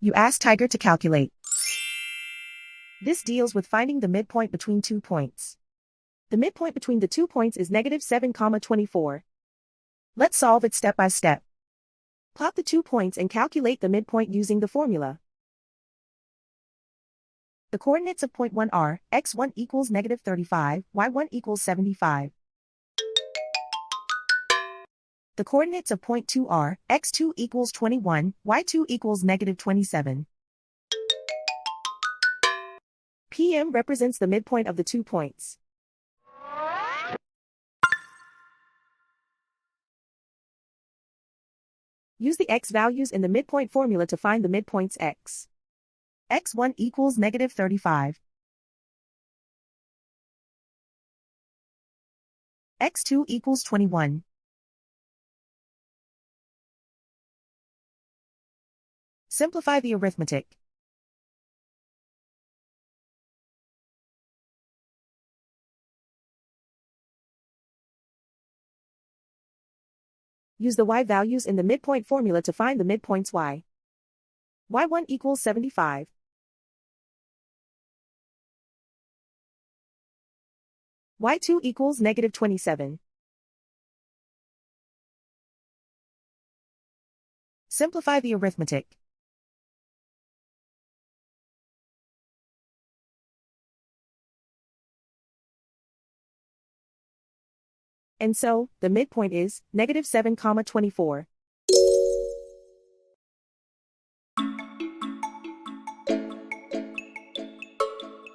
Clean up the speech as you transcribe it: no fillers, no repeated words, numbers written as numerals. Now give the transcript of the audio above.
You ask Tiger to calculate. This deals with finding the midpoint between 2 points. The midpoint between the 2 points is -7,24. Let's solve it step by step. Plot the 2 points and calculate the midpoint using the formula. The coordinates of point 1 are x1 equals -35, y1 equals 75. The coordinates of point 2 are x2 equals 21, y2 equals -27. PM represents the midpoint of the 2 points. Use the x values in the midpoint formula to find the midpoints x. x1 equals -35. x2 equals 21. Simplify the arithmetic. Use the y values in the midpoint formula to find the midpoints y. y1 equals 75. y2 equals -27. Simplify the arithmetic. And so, the midpoint is -7,24.